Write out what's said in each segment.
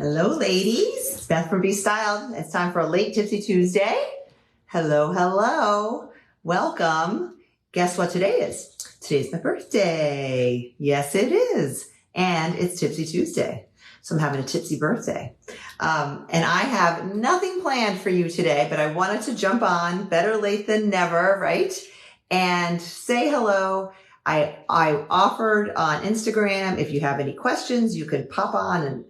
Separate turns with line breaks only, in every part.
Hello, ladies. It's Beth from Be Styled. It's time for a late Tipsy Tuesday. Hello, hello. Welcome. Guess what today is? Today's my birthday. Yes, it is. And it's Tipsy Tuesday. So I'm having a tipsy birthday. And I have nothing planned for you today, but I wanted to jump on, better late than never, right? And say hello. I offered on Instagram, if you have any questions, you can pop on and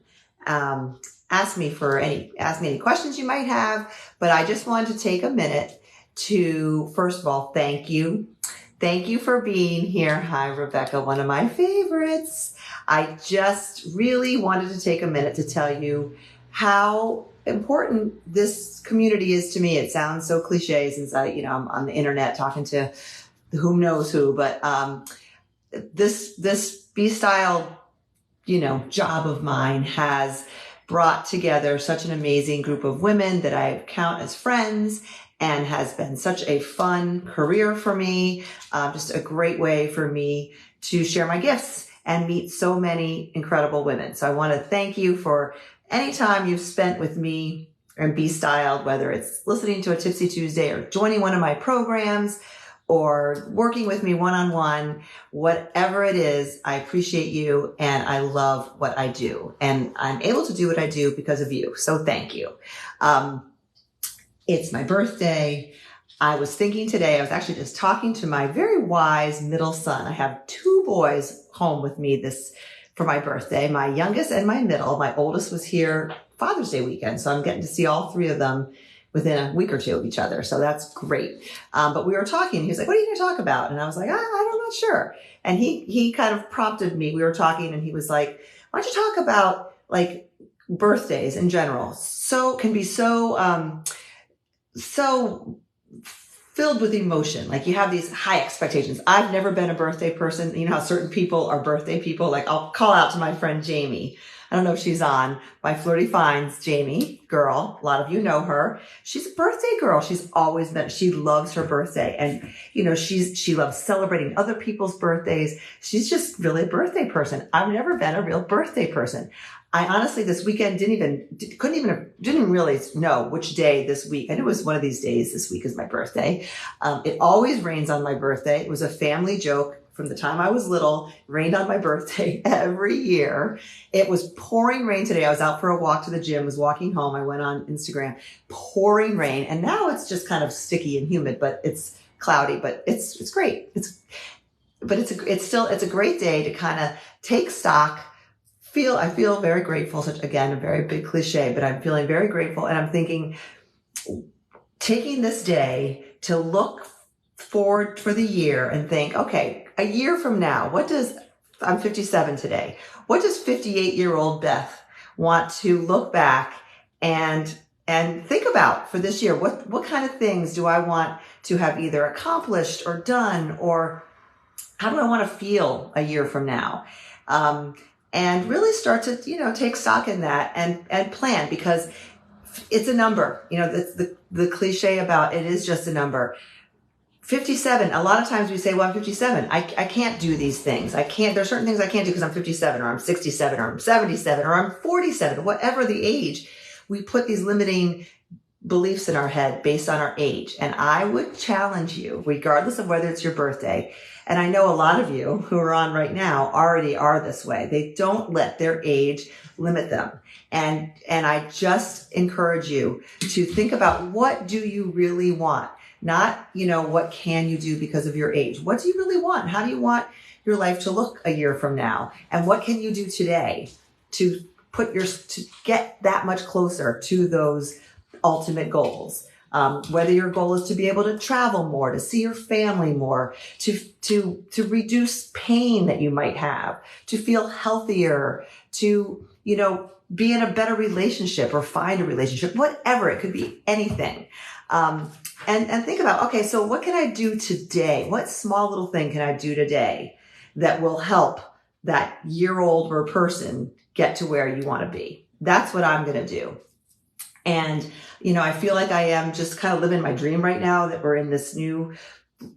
ask me any questions you might have. But I just wanted to take a minute to, first of all, thank you. Thank you for being here. Hi, Rebecca, one of my favorites. I just really wanted to take a minute to tell you how important this community is to me. It sounds so cliche since I'm on the internet talking to who knows who, but this Be Styled, job of mine has brought together such an amazing group of women that I count as friends, and has been such a fun career for me, just a great way for me to share my gifts and meet so many incredible women. So I want to thank you for any time you've spent with me and Be Styled, whether it's listening to a Tipsy Tuesday or joining one of my programs or working with me one-on-one, whatever it is, I appreciate you and I love what I do. And I'm able to do what I do because of you. So thank you. It's my birthday. I was thinking today, I was actually just talking to my very wise middle son. I have two boys home with me for my birthday, my youngest and my middle. My oldest was here Father's Day weekend, so I'm getting to see all three of them within a week or two of each other. So that's great. But we were talking, he was like, what are you going to talk about? And I was like, I'm not sure. And he kind of prompted me. We were talking and he was like, why don't you talk about like birthdays in general? So can be so filled with emotion. Like you have these high expectations. I've never been a birthday person. You know how certain people are birthday people. Like I'll call out to my friend Jamie. I don't know if she's on. My Flirty Finds, Jamie, girl. A lot of you know her. She's a birthday girl. She's always been, she loves her birthday. And, she loves celebrating other people's birthdays. She's just really a birthday person. I've never been a real birthday person. I honestly, this weekend didn't really know which day this week. I knew it was one of these days this week is my birthday. It always rains on my birthday. It was a family joke. From the time I was little, it rained on my birthday every year. It was pouring rain today. I was out for a walk to the gym, was walking home. I went on Instagram, pouring rain. And now it's just kind of sticky and humid, but it's cloudy, but it's great. It's a great day to kind of take stock. I feel very grateful. Such, again, a very big cliche, but I'm feeling very grateful. And I'm thinking, taking this day to look forward for the year and think, okay, a year from now, I'm 57 today. What does 58-year-old Beth want to look back and think about for this year? What kind of things do I want to have either accomplished or done, or how do I want to feel a year from now? And really start to, take stock in that and plan, because it's a number. That's the cliche about it is just a number. 57. A lot of times we say, well, I'm 57. I can't do these things. There's certain things I can't do because I'm 57 or I'm 67 or I'm 77 or I'm 47, whatever the age. We put these limiting beliefs in our head based on our age. And I would challenge you, regardless of whether it's your birthday. And I know a lot of you who are on right now already are this way. They don't let their age limit them. And I just encourage you to think about, what do you really want? Not, what can you do because of your age? What do you really want? How do you want your life to look a year from now? And what can you do today to get that much closer to those ultimate goals? Whether your goal is to be able to travel more, to see your family more, to reduce pain that you might have, to feel healthier, to, be in a better relationship or find a relationship, whatever. It could be anything. And think about, okay, so what can I do today? What small little thing can I do today that will help that year-older person get to where you want to be? That's what I'm going to do. And, I feel like I am just kind of living my dream right now, that we're in this new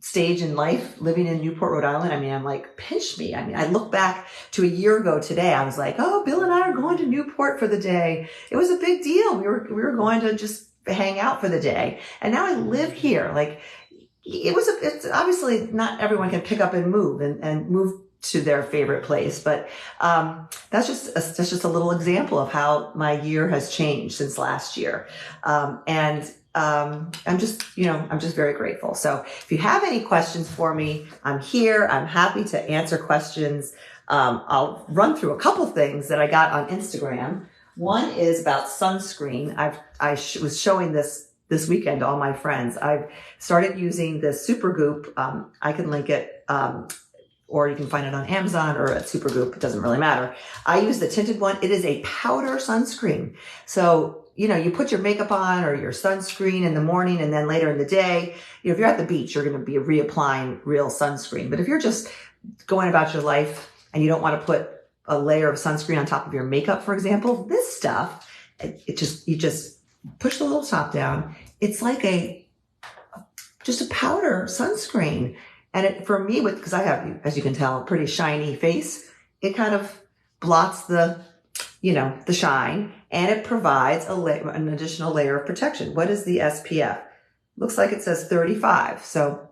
stage in life, living in Newport, Rhode Island, I mean, I'm like, pinch me. I mean, I look back to a year ago today. I was like, oh, Bill and I are going to Newport for the day. It was a big deal. We were going to just hang out for the day. And now I live here. Like, it's obviously not everyone can pick up and move to their favorite place. But, that's just a little example of how my year has changed since last year. I'm just very grateful. So if you have any questions for me, I'm here. I'm happy to answer questions. I'll run through a couple things that I got on Instagram. One is about sunscreen. I was showing this weekend to all my friends. I've started using the Supergoop. I can link it, or you can find it on Amazon or at Supergoop. It doesn't really matter. I use the tinted one. It is a powder sunscreen. So, you put your makeup on or your sunscreen in the morning, and then later in the day, if you're at the beach, you're going to be reapplying real sunscreen. But if you're just going about your life and you don't want to put a layer of sunscreen on top of your makeup, for example, this stuff, you just push the little top down. It's like just a powder sunscreen. And for me, because I have, as you can tell, a pretty shiny face, it kind of blots the shine, and it provides an additional layer of protection. What is the SPF? Looks like it says 35. So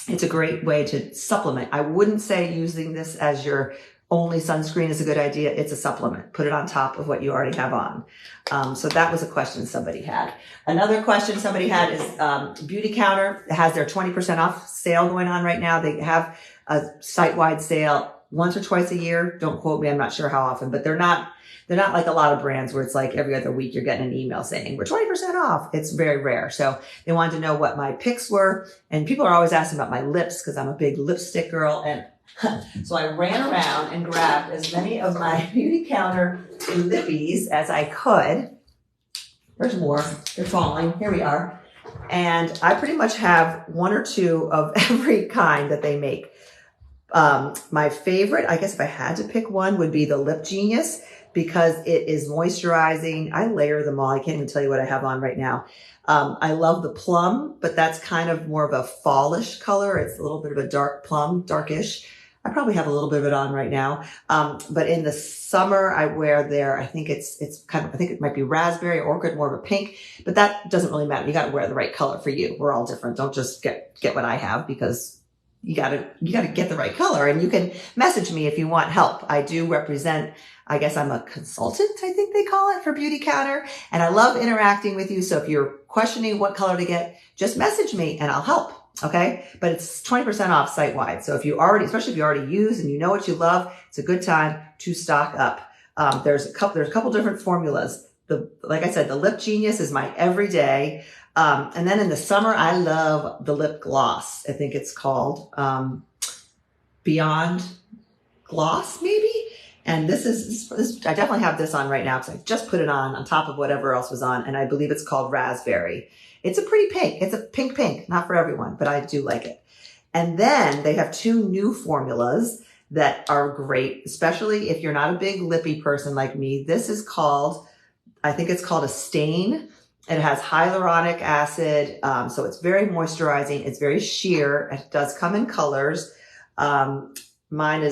it's a great way to supplement. I wouldn't say using this as your only sunscreen is a good idea. It's a supplement. Put it on top of what you already have on. So that was a question somebody had. Another question somebody had is Beauty Counter has their 20% off sale going on right now. They have a site-wide sale once or twice a year. Don't quote me. I'm not sure how often, but they're not like a lot of brands where it's like every other week you're getting an email saying we're 20% off. It's very rare. So they wanted to know what my picks were. And people are always asking about my lips because I'm a big lipstick girl. And so I ran around and grabbed as many of my Beauty Counter lippies as I could. There's more. They're falling. Here we are. And I pretty much have one or two of every kind that they make. My favorite, I guess if I had to pick one, would be the Lip Genius, because it is moisturizing. I layer them all. I can't even tell you what I have on right now. I love the plum, but that's kind of more of a fallish color. It's a little bit of a dark plum, darkish. I probably have a little bit of it on right now. But in the summer, I wear I think I think it might be raspberry, orchid, more of a pink, but that doesn't really matter. You got to wear the right color for you. We're all different. Don't just get what I have, because you gotta get the right color. And you can message me if you want help. I do represent, I guess I'm a consultant, I think they call it, for Beauty Counter. And I love interacting with you. So if you're questioning what color to get, just message me and I'll help. Okay. But it's 20% off site wide. So especially if you already use and you know what you love, it's a good time to stock up. There's a couple different formulas. Like I said, the Lip Genius is my everyday. And then in the summer, I love the lip gloss. I think it's called, Beyond Gloss, maybe. And this I definitely have this on right now because I just put it on top of whatever else was on. And I believe it's called Raspberry. It's a pretty pink. It's a pink, not for everyone, but I do like it. And then they have two new formulas that are great, especially if you're not a big lippy person like me. This is I think it's called a Stain. It has hyaluronic acid. So it's very moisturizing. It's very sheer. It does come in colors. Mine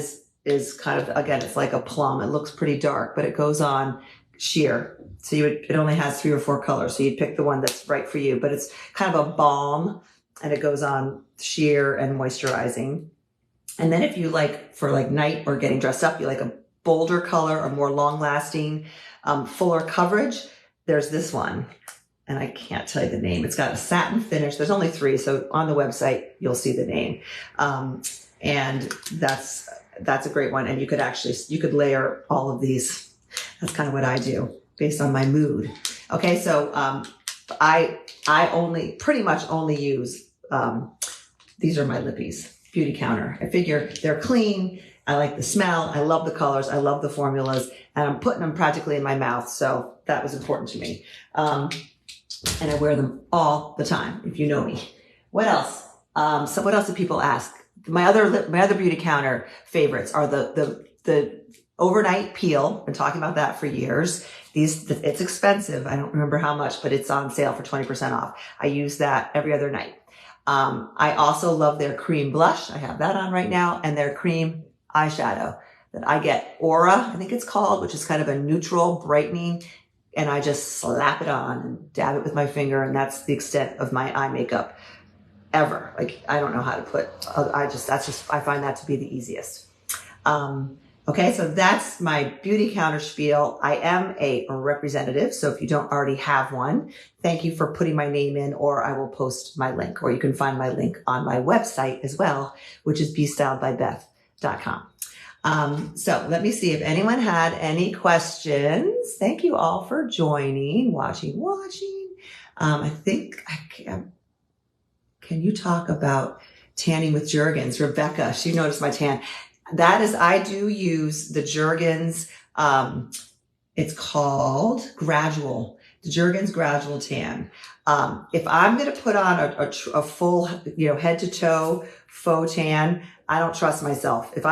is kind of, again, it's like a plum. It looks pretty dark, but it goes on sheer. So it only has 3 or 4 colors. So you'd pick the one that's right for you, but it's kind of a balm and it goes on sheer and moisturizing. And then if you like for like night or getting dressed up, you like a bolder color or more long lasting, fuller coverage. There's this one. And I can't tell you the name. It's got a satin finish. There's only 3. So on the website, you'll see the name. And that's a great one. And you could layer all of these. That's kind of what I do based on my mood. Okay. So, I pretty much only use, these are my lippies, Beauty Counter. I figure they're clean. I like the smell. I love the colors. I love the formulas, and I'm putting them practically in my mouth. So that was important to me. And I wear them all the time, if you know me. What else? So what else do people ask? My other Beauty Counter favorites are the overnight peel. Been talking about that for years. It's expensive. I don't remember how much, but it's on sale for 20% off. I use that every other night. I also love their cream blush. I have that on right now, and their cream eyeshadow that I get Aura, I think it's called, which is kind of a neutral brightening. And I just slap it on and dab it with my finger. And that's the extent of my eye makeup ever. Like, I don't know how to put, I find that to be the easiest. Okay, so that's my beauty counter spiel. I am a representative, so if you don't already have one, thank you for putting my name in, or I will post my link, or you can find my link on my website as well, which is bestyledbybeth.com. So let me see if anyone had any questions. Thank you all for joining, watching. I think can you talk about tanning with Jergens? Rebecca, she noticed my tan. That is, I do use the Jergens, it's called Gradual, the Jergens Gradual Tan. If I'm going to put on a full, head to toe faux tan, I don't trust myself. If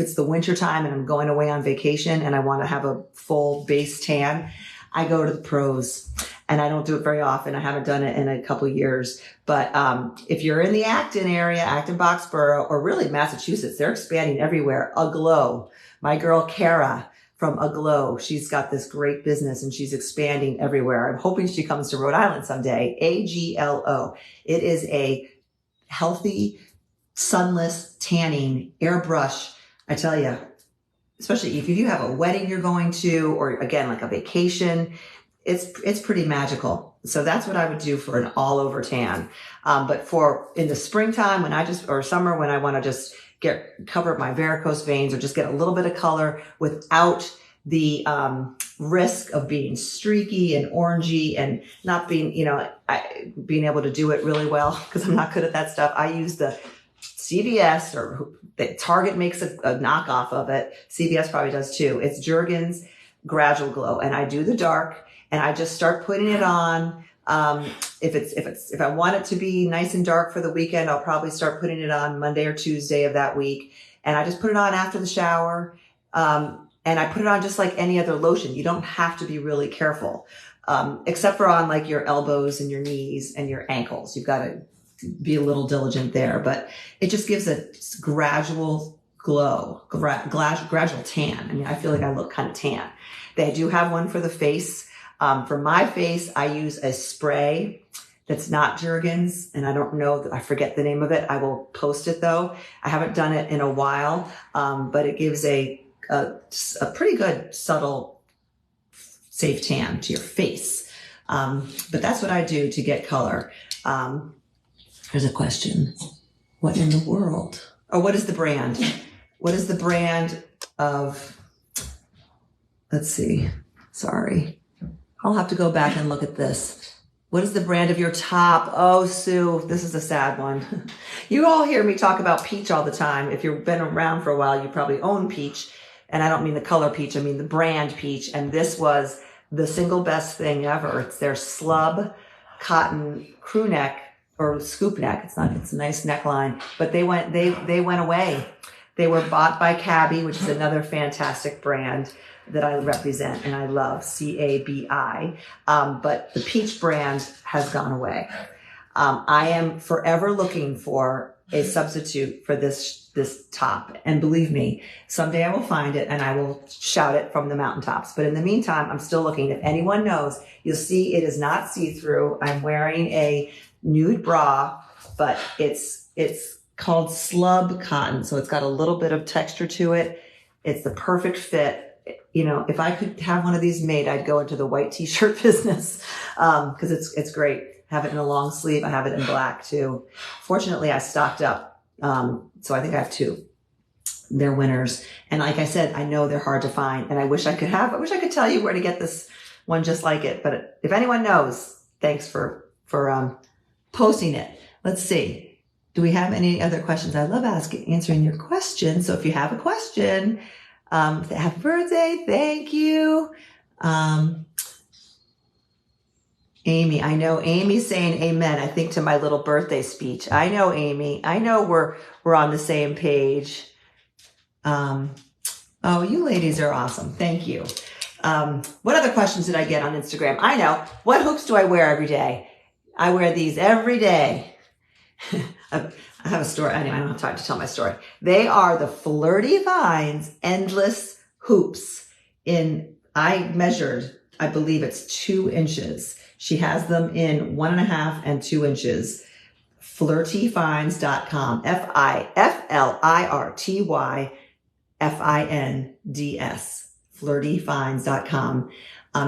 it's the winter time and I'm going away on vacation and I want to have a full base tan, I go to the pros. And I don't do it very often. I haven't done it in a couple of years. But if you're in the Acton area, Acton, Boxborough, or really Massachusetts, they're expanding everywhere. Aglow. My girl, Kara from Aglow, she's got this great business and she's expanding everywhere. I'm hoping she comes to Rhode Island someday. AGLO. It is a healthy, sunless tanning airbrush. I tell you, especially if you have a wedding you're going to, or again, like a vacation, it's pretty magical. So that's what I would do for an all over tan. But for in the springtime or summer when I want to just cover my varicose veins or just get a little bit of color without the risk of being streaky and orangey and not being, being able to do it really well, because I'm not good at that stuff. I use the CVS, or the Target makes a knockoff of it. CVS probably does too. It's Jergens Gradual Glow, and I do the dark. And I just start putting it on. If I want it to be nice and dark for the weekend, I'll probably start putting it on Monday or Tuesday of that week. And I just put it on after the shower. And I put it on just like any other lotion. You don't have to be really careful, except for on like your elbows and your knees and your ankles. You've got to be a little diligent there, but it just gives a gradual glow, gradual tan. I mean, I feel like I look kind of tan. They do have one for the face. For my face, I use a spray that's not Jergens, and I forget the name of it. I will post it though. I haven't done it in a while, but it gives a pretty good, subtle, safe tan to your face. But that's what I do to get color. Here's a question. What in the world? Or what is the brand? What is the brand of, let's see, sorry. I'll have to go back and look at this. What is the brand of your top? Oh, Sue, this is a sad one. You all hear me talk about peach all the time. If you've been around for a while, you probably own peach. And I don't mean the color peach, I mean the brand peach. And this was the single best thing ever. It's their slub cotton crew neck or scoop neck. It's a nice neckline, but they went away. They were bought by Cabby, which is another fantastic brand that I represent and I love, CABI. But the peach brand has gone away. I am forever looking for a substitute for this top. And believe me, someday I will find it and I will shout it from the mountaintops. But in the meantime, I'm still looking. If anyone knows, you'll see it is not see-through. I'm wearing a nude bra, but it's called slub cotton. So it's got a little bit of texture to it. It's the perfect fit. If I could have one of these made, I'd go into the white t-shirt business. Cause it's great. Have it in a long sleeve. I have it in black too. Fortunately, I stocked up. So I think I have two. They're winners. And like I said, I know they're hard to find and I wish I could tell you where to get this one just like it. But if anyone knows, thanks for posting it. Let's see. Do we have any other questions? I love answering your questions. So if you have a question, happy birthday. Thank you. Amy, I know Amy's saying amen, I think, to my little birthday speech. I know, Amy. I know we're on the same page. Oh, you ladies are awesome. Thank you. What other questions did I get on Instagram? I know. What hoops do I wear every day? I wear these every day. I have a story. Anyway, I don't have time to tell my story. They are the Flirty Vines Endless Hoops I measured, I believe it's 2 inches. She has them in 1.5 and 2 inches. Flirtyfinds.com. FLIRTYFINDS. Flirtyfinds.com.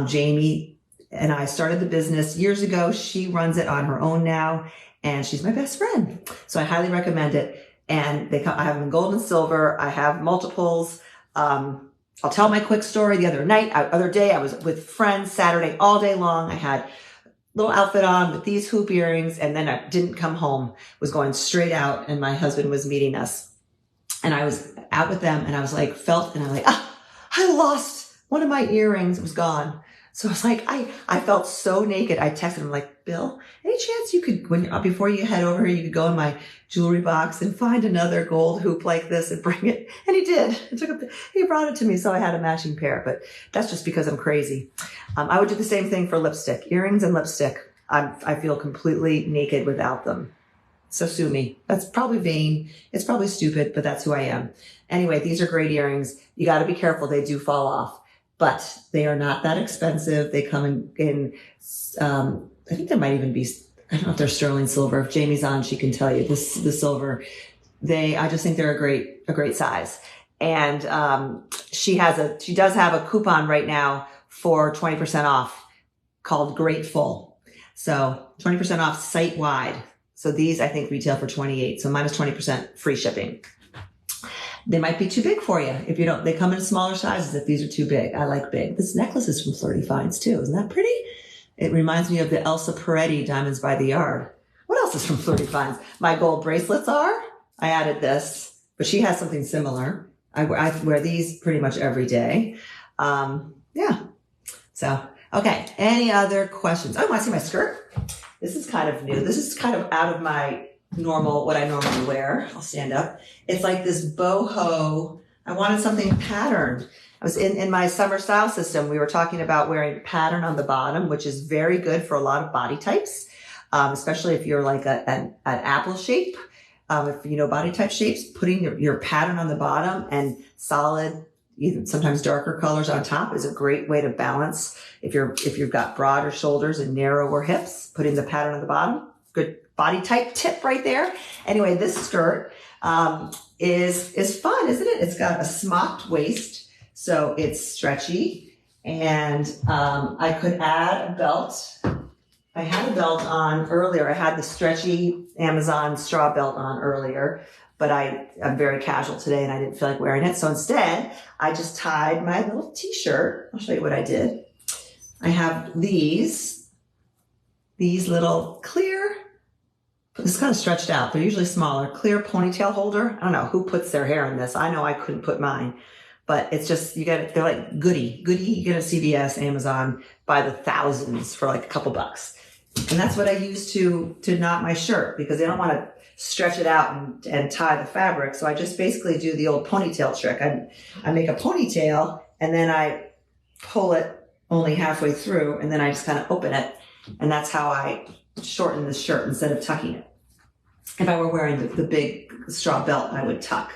Jamie and I started the business years ago. She runs it on her own now, and she's my best friend. So I highly recommend it. And I have them in gold and silver. I have multiples. I'll tell my quick story. The other day, I was with friends Saturday all day long. I had a little outfit on with these hoop earrings, and then I didn't come home, was going straight out, and my husband was meeting us. And I was out with them, and I was like, I lost one of my earrings. It was gone. So I was like, I felt so naked. I texted him like, Bill, any chance you could, before you head over here, you could go in my jewelry box and find another gold hoop like this and bring it? And he did. He brought it to me, so I had a matching pair, but that's just because I'm crazy. I would do the same thing for lipstick, earrings and lipstick. I feel completely naked without them. So sue me. That's probably vain. It's probably stupid, but that's who I am. Anyway, these are great earrings. You got to be careful. They do fall off, but they are not that expensive. They come in I think there might even be, I don't know if they're sterling silver. If Jamie's on, she can tell you the silver. I just think they're a great size. And she does have a coupon right now for 20% off called Grateful. So 20% off site wide. So these I think retail for $28. So minus 20% free shipping. They might be too big for you. If you don't, they come in smaller sizes if these are too big. I like big. This necklace is from Flirty Finds too. Isn't that pretty? It reminds me of the Elsa Peretti Diamonds by the Yard. What else is from Flirty Finds? My gold bracelets are. I added this, but she has something similar. I wear these pretty much every day. Yeah. So, okay. Any other questions? Oh, want to see my skirt? This is kind of new. This is kind of out of my what I normally wear. I'll stand up. It's like this boho. I wanted something patterned. I was in my summer style system. We were talking about wearing pattern on the bottom, which is very good for a lot of body types, especially if you're like an apple shape. If you know body type shapes, putting your pattern on the bottom and solid, even sometimes darker colors on top is a great way to balance. If you've got broader shoulders and narrower hips, putting the pattern on the bottom, good body type tip right there. Anyway, this skirt is fun, isn't it? It's got a smocked waist. So it's stretchy, and I could add a belt. I had a belt on earlier. I had the stretchy Amazon straw belt on earlier, but I'm very casual today and I didn't feel like wearing it. So instead, I just tied my little t-shirt. I'll show you what I did. I have these little clear, it's kind of stretched out. They're usually smaller, clear ponytail holder. I don't know who puts their hair in this. I know I couldn't put mine. But it's just, they're like goody. You get a CVS, Amazon, by the thousands for like a couple bucks. And that's what I use to knot my shirt because I don't want to stretch it out and tie the fabric. So I just basically do the old ponytail trick. I make a ponytail and then I pull it only halfway through and then I just kind of open it. And that's how I shorten the shirt instead of tucking it. If I were wearing the big straw belt, I would tuck,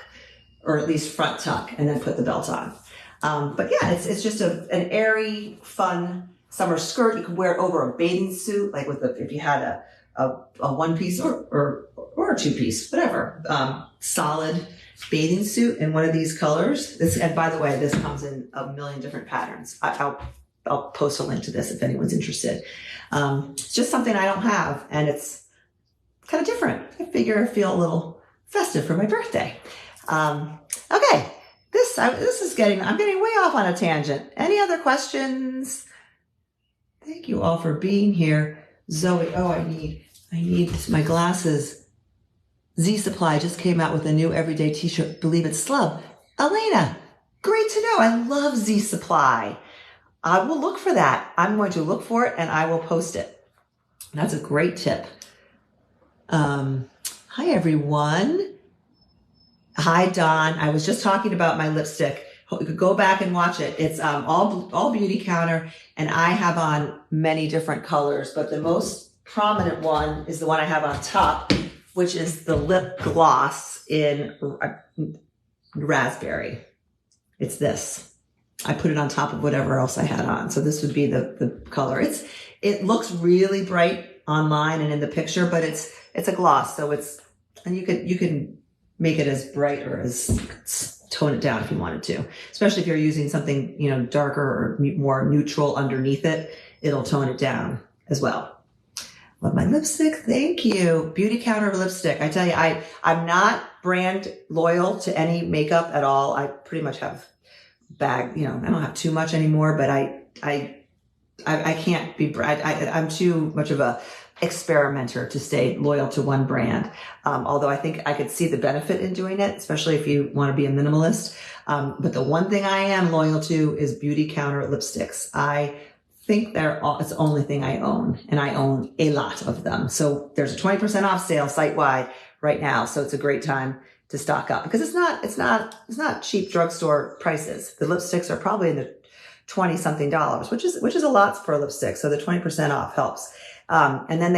or at least front tuck, and then put the belt on. But yeah, it's just an airy, fun summer skirt. You could wear it over a bathing suit, like if you had a one piece or a two piece, whatever. Solid bathing suit in one of these colors. And by the way, this comes in a million different patterns. I'll post a link to this if anyone's interested. It's just something I don't have, and it's kind of different. I figure I feel a little festive for my birthday. Okay, I'm getting way off on a tangent. Any other questions? Thank you all for being here. Zoe, I need my glasses. Z Supply just came out with a new everyday t-shirt. Believe it's slub. Elena, great to know. I love Z Supply. I will look for that. I'm going to look for it and I will post it. That's a great tip. Hi everyone. Hi Don. I was just talking about my lipstick. You could go back and watch it. It's all Beauty Counter, and I have on many different colors, but the most prominent one is the one I have on top. which is the lip gloss in raspberry. It's this. I put it on top of whatever else I had on. So this would be the color. It looks really bright online and in the picture, but it's a gloss. So and you can make it as bright or as tone it down if you wanted to, especially if you're using something, darker or more neutral underneath it, it'll tone it down as well. Love my lipstick. Thank you. Beauty Counter lipstick. I tell you, I'm not brand loyal to any makeup at all. I pretty much have bag, I don't have too much anymore, but I can't be, I'm too much of a experimenter to stay loyal to one brand. Although I think I could see the benefit in doing it, especially if you want to be a minimalist. But the one thing I am loyal to is Beauty Counter lipsticks. I think it's the only thing I own, and I own a lot of them. So there's a 20% off sale site-wide right now. So it's a great time to stock up because it's not cheap drugstore prices. The lipsticks are probably in the $20 something, which is a lot for a lipstick. So the 20% off helps. And then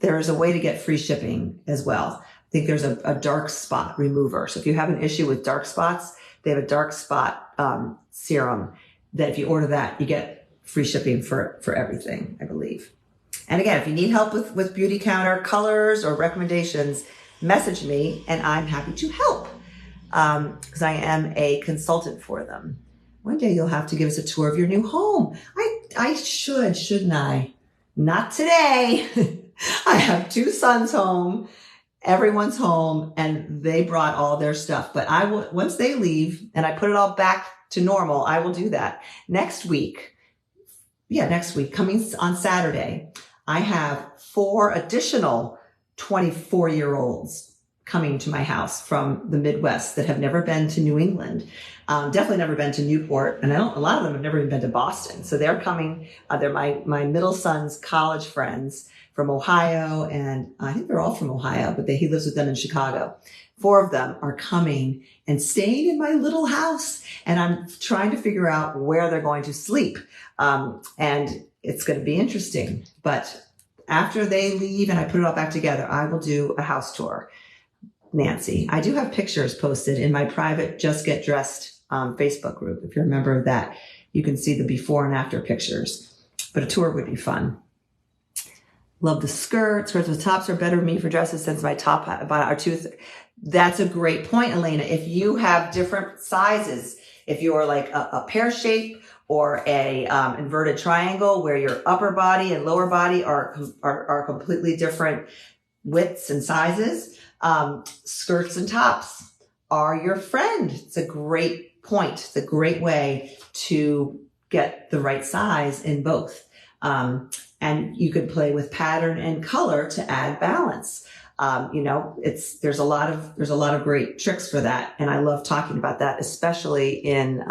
there's a way to get free shipping as well. I think there's a dark spot remover. So if you have an issue with dark spots, they have a dark spot serum that if you order that, you get free shipping for everything, I believe. And again, if you need help with Beauty Counter colors or recommendations, message me and I'm happy to help because I am a consultant for them. One day you'll have to give us a tour of your new home. I shouldn't I? Not today. I have 2 sons home. Everyone's home and they brought all their stuff. But once they leave and I put it all back to normal, I will do that. Next week, coming on Saturday, I have 4 additional 24-year-olds coming to my house from the Midwest that have never been to New England, definitely never been to Newport, and a lot of them have never even been to Boston. So they're coming. They're my middle son's college friends from Ohio, and I think they're all from Ohio, but he lives with them in Chicago. 4 of them are coming and staying in my little house, and I'm trying to figure out where they're going to sleep. And it's going to be interesting. But after they leave and I put it all back together, I will do a house tour. Nancy, I do have pictures posted in my private Just Get Dressed Facebook group. If you're a member of that, you can see the before and after pictures. But a tour would be fun. Love the skirts. The tops are better for me for dresses since my top are too. That's a great point, Elena. If you have different sizes, if you're like a pear shape or a inverted triangle where your upper body and lower body are completely different widths and sizes, skirts and tops are your friend. It's a great point. It's a great way to get the right size in both. And you could play with pattern and color to add balance. There's a lot of great tricks for that. And I love talking about that, especially in,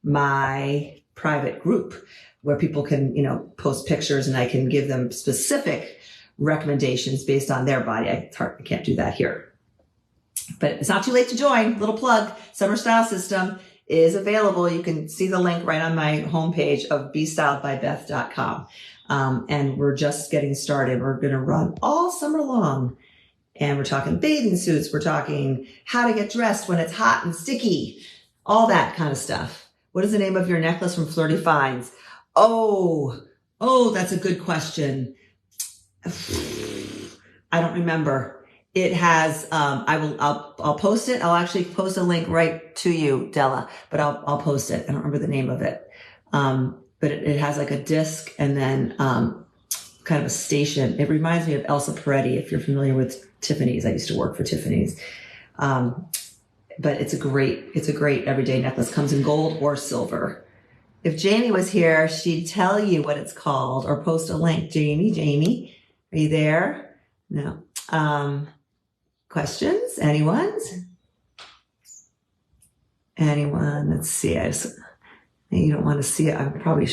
my private group where people can, post pictures and I can give them specific recommendations based on their body. I can't do that here, but it's not too late to join. Little plug, Summer Style System is available. You can see the link right on my homepage of bestyledbybeth.com. And we're just getting started. We're going to run all summer long. And we're talking bathing suits. We're talking how to get dressed when it's hot and sticky, all that kind of stuff. What is the name of your necklace from Flirty Finds? Oh, that's a good question. I don't remember. It has, I'll post it. I'll actually post a link right to you, Della, but I'll post it. I don't remember the name of it. But it has like a disc and then, kind of a station. It reminds me of Elsa Peretti, if you're familiar with Tiffany's. I used to work for Tiffany's. But it's a great everyday necklace. Comes in gold or silver. If Jamie was here, she'd tell you what it's called or post a link. Jamie, are you there? No. Questions? Anyone? Let's see. You don't want to see it. I probably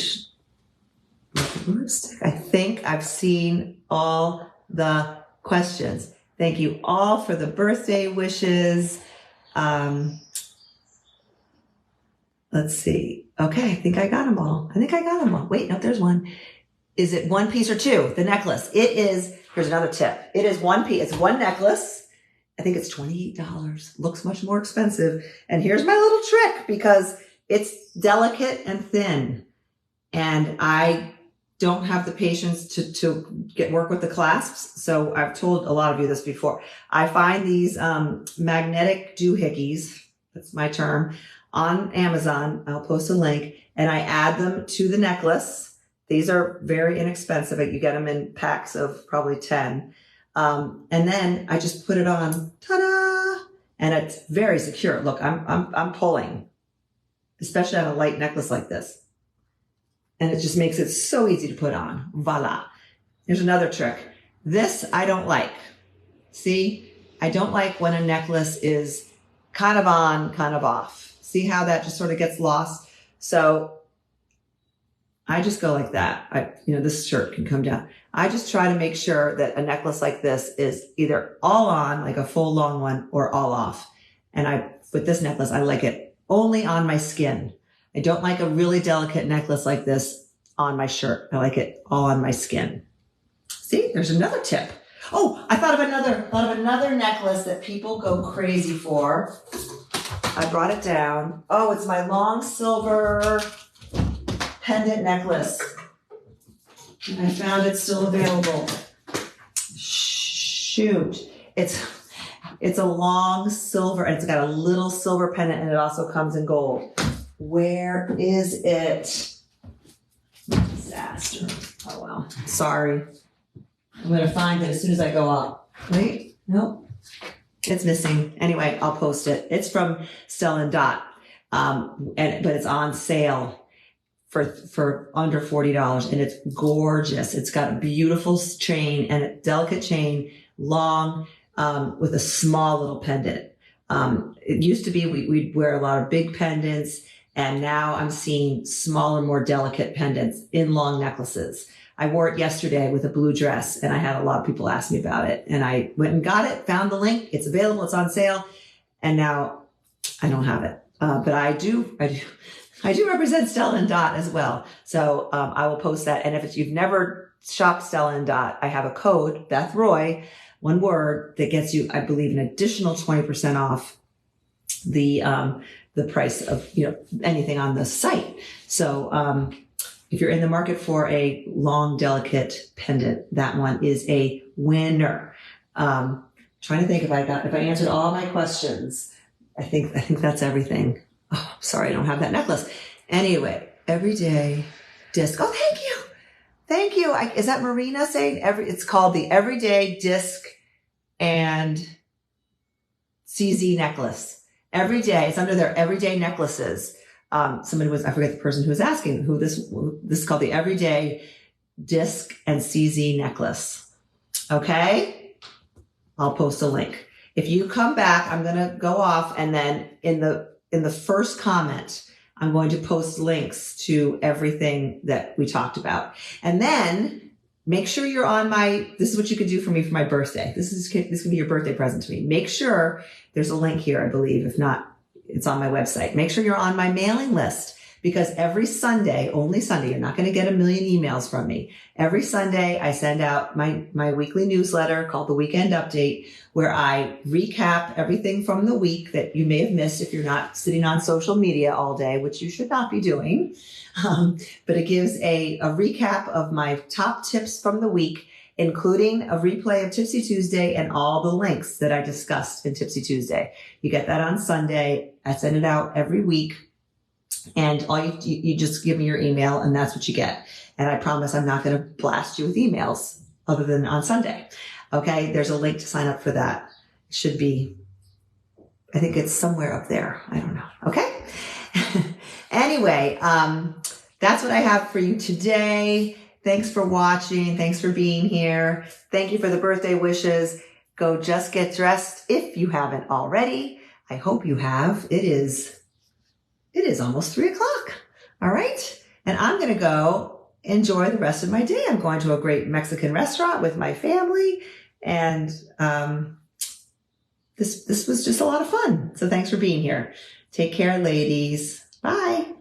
lipstick. I think I've seen all the questions. Thank you all for the birthday wishes. Let's see. Okay, I think I got them all. Wait, no, there's one. Is it one piece or two? The necklace. It is Here's another tip. It is one piece. It's one necklace. I think it's $28. Looks much more expensive. And here's my little trick because it's delicate and thin. And I don't have the patience to work with the clasps. So I've told a lot of you this before. I find these magnetic doohickeys, that's my term, on Amazon. I'll post a link, and I add them to the necklace. These are very inexpensive. You get them in packs of probably 10. And then I just put it on, ta-da! And it's very secure. Look, I'm pulling, especially on a light necklace like this. And it just makes it so easy to put on. Voila. Here's another trick. This I don't like. See, I don't like when a necklace is kind of on, kind of off. See how that just sort of gets lost? So I just go like that. This shirt can come down. I just try to make sure that a necklace like this is either all on, like a full long one, or all off. And with this necklace, I like it only on my skin. I don't like a really delicate necklace like this on my shirt. I like it all on my skin. See, there's another tip. Oh, I thought of another necklace that people go crazy for. I brought it down. Oh, it's my long silver pendant necklace. And I found it still available. Shoot. It's a long silver, and it's got a little silver pendant, and it also comes in gold. Where is it? Disaster. Oh, well. Sorry. I'm going to find it as soon as I go up. Wait. Nope. It's missing. Anyway, I'll post it. It's from Stella & Dot. But it's on sale for under $40, and it's gorgeous. It's got a beautiful chain and a delicate chain, long, with a small little pendant. It used to be we'd wear a lot of big pendants, and now I'm seeing smaller, more delicate pendants in long necklaces. I wore it yesterday with a blue dress, and I had a lot of people ask me about it. And I went and got it, found the link. It's available. It's on sale. And now I don't have it. But I do represent Stella & Dot as well. So I will post that. And if you've never shopped Stella & Dot, I have a code, bethroy, one word, that gets you, I believe, an additional 20% off the price of, anything on the site. So, if you're in the market for a long, delicate pendant, that one is a winner. Trying to think if I answered all my questions. I think that's everything. Oh, sorry, I don't have that necklace. Anyway, everyday disc. Oh, thank you. Thank you. Is that Marina saying it's called the Everyday Disc and CZ necklace. Every day, it's under their everyday necklaces. I forget the person who was asking who this is called, the Everyday Disc and CZ necklace. Okay. I'll post a link. If you come back, I'm going to go off, and then in the first comment, I'm going to post links to everything that we talked about. And then make sure you're on this is what you could do for me for my birthday. This can be your birthday present to me. Make sure there's a link here, I believe. If not, it's on my website. Make sure you're on my mailing list, because every Sunday, only Sunday, you're not going to get a million emails from me. Every Sunday, I send out my weekly newsletter called The Weekend Update, where I recap everything from the week that you may have missed if you're not sitting on social media all day, which you should not be doing. But it gives a recap of my top tips from the week, including a replay of Tipsy Tuesday and all the links that I discussed in Tipsy Tuesday. You get that on Sunday. I send it out every week. And all you just give me your email, and that's what you get. And I promise I'm not going to blast you with emails other than on Sunday. Okay. There's a link to sign up for that. It should be, I think it's somewhere up there. I don't know. Okay. Anyway, that's what I have for you today. Thanks for watching. Thanks for being here. Thank you for the birthday wishes. Go just get dressed if you haven't already. I hope you have. It is almost 3 o'clock. All right. And I'm going to go enjoy the rest of my day. I'm going to a great Mexican restaurant with my family. And this was just a lot of fun. So thanks for being here. Take care, ladies. Bye.